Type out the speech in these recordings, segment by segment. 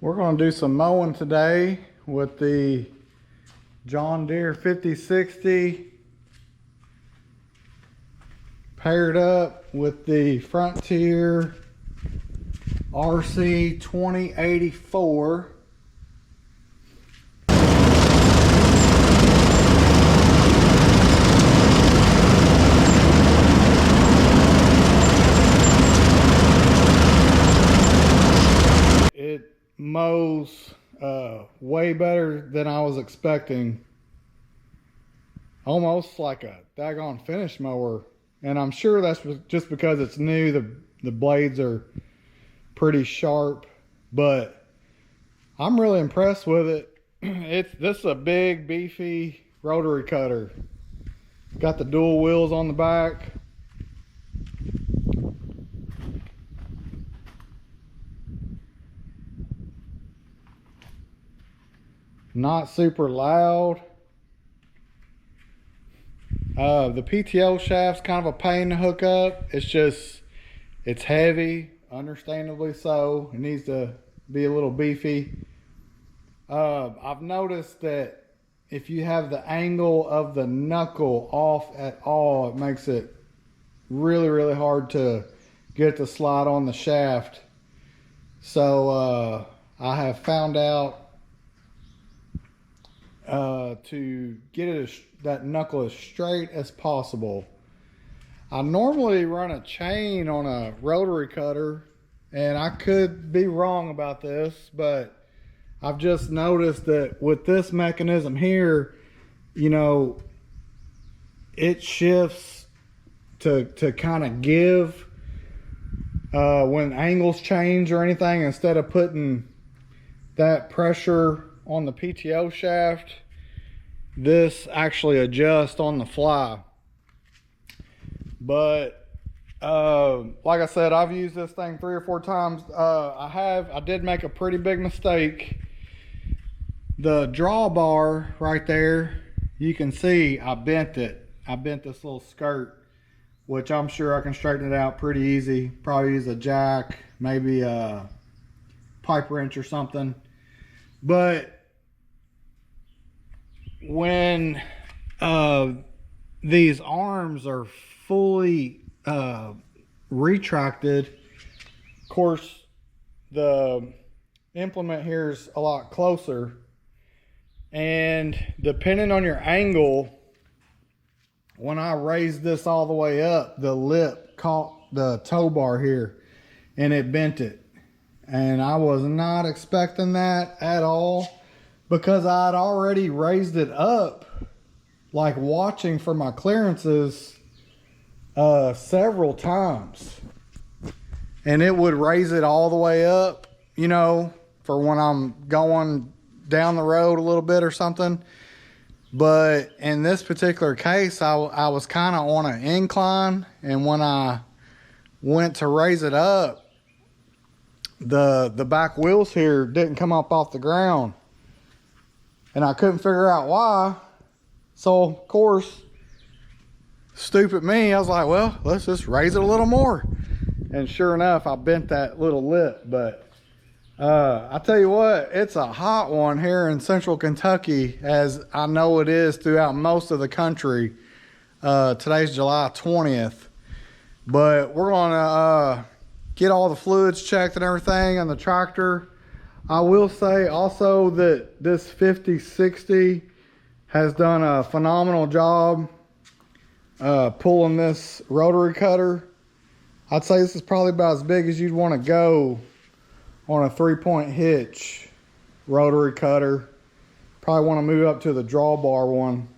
We're going to do some mowing today with the John Deere 5060 paired up with the Frontier RC2084. It mows way better than I was expecting. Almost like a daggone finish mower. And I'm sure that's just because it's new. The blades are pretty sharp, but I'm really impressed with it. This is a big, beefy rotary cutter. Got the dual wheels on the back. Not super loud. The PTO shaft's kind of a pain to hook up. It's heavy, understandably so. It needs to be a little beefy. I've noticed that if you have the angle of the knuckle off at all, it makes it really, really hard to get it to slide on the shaft. So I have found out to get it that knuckle as straight as possible. I normally run a chain on a rotary cutter, and I could be wrong about this, but I've just noticed that with this mechanism here, you know, it shifts to kind of give when angles change or anything. Instead of putting that pressure on the PTO shaft, this actually adjusts on the fly. But like I said, I've used this thing 3 or 4 times. I did make a pretty big mistake. The drawbar right there, you can see I bent it. I bent this little skirt, which I'm sure I can straighten it out pretty easy. Probably use a jack, maybe a pipe wrench or something. But when these arms are fully retracted, of course the implement here is a lot closer, and depending on your angle, when I raised this all the way up, the lip caught the tow bar here and it bent it. And I was not expecting that at all, because I'd already raised it up, like watching for my clearances several times. And it would raise it all the way up, you know, for when I'm going down the road a little bit or something. But in this particular case, I was kind of on an incline, and when I went to raise it up, the back wheels here didn't come up off the ground, and I couldn't figure out why. So of course, stupid me, I was like, well, let's just raise it a little more. And sure enough, I bent that little lip. But I tell you what, it's a hot one here in central Kentucky, as I know it is throughout most of the country. Today's July 20th, but we're gonna get all the fluids checked and everything on the tractor. I will say also that this 5060 has done a phenomenal job pulling this rotary cutter. I'd say this is probably about as big as you'd want to go on a 3-point hitch rotary cutter. Probably want to move up to the drawbar one.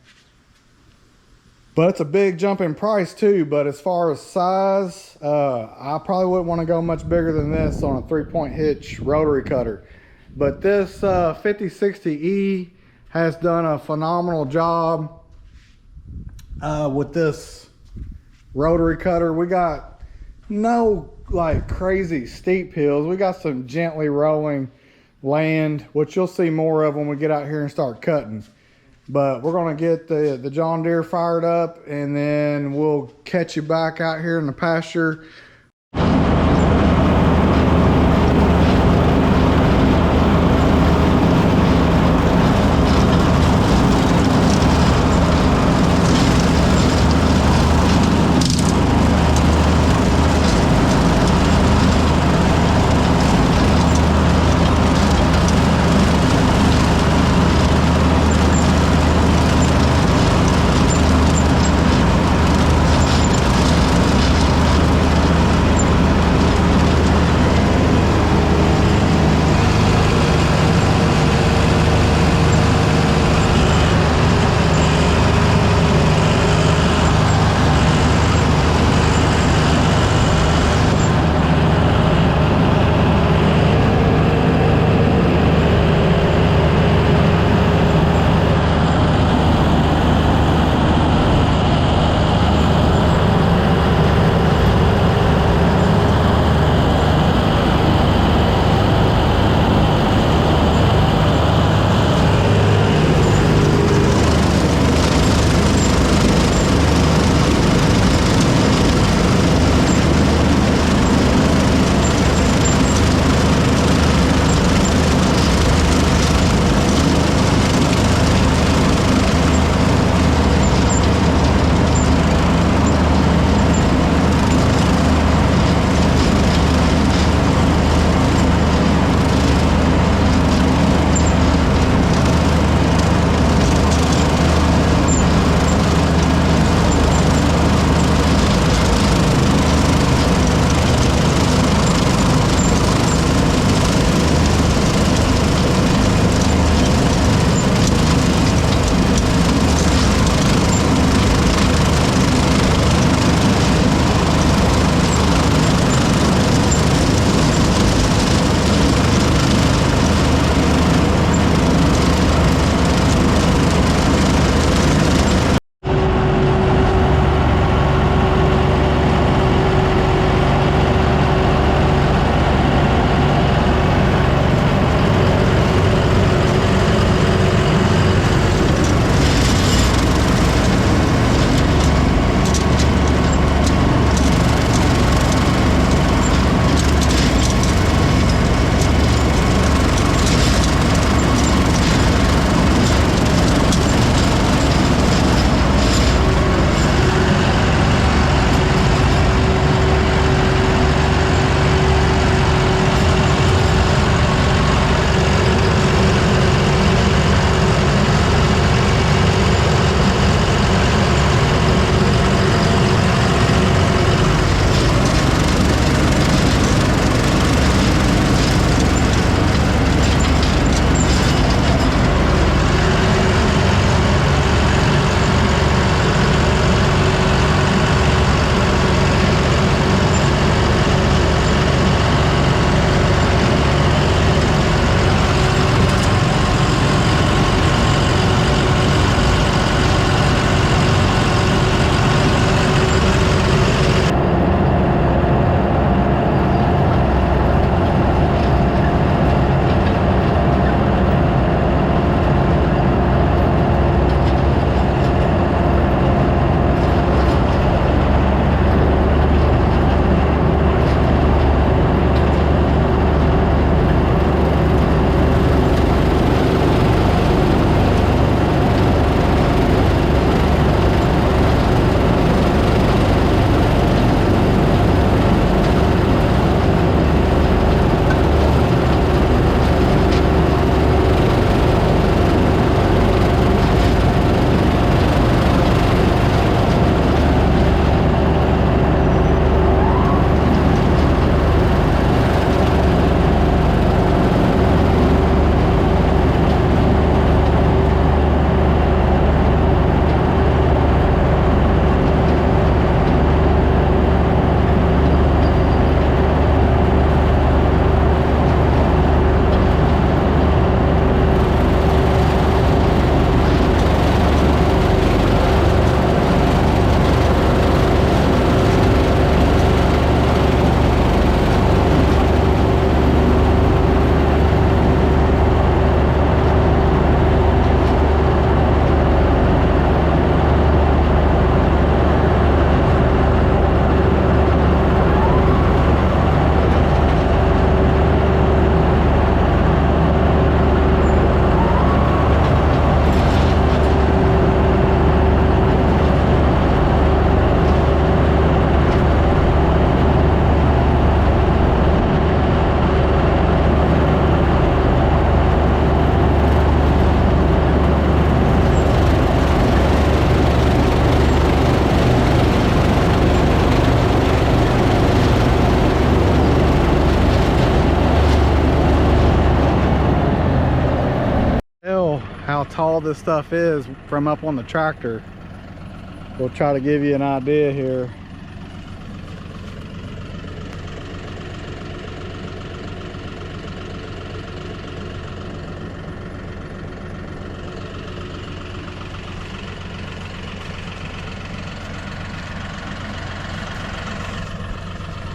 But it's a big jump in price too. But as far as size, I probably wouldn't want to go much bigger than this on a 3-point hitch rotary cutter. But this 5060E has done a phenomenal job with this rotary cutter. We got no like crazy steep hills. We got some gently rolling land, which you'll see more of when we get out here and start cutting. But we're going to get the John Deere fired up, and then we'll catch you back out here in the pasture. tall this stuff is from up on the tractor. We'll try to give you an idea here.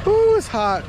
Ooh, it's hot.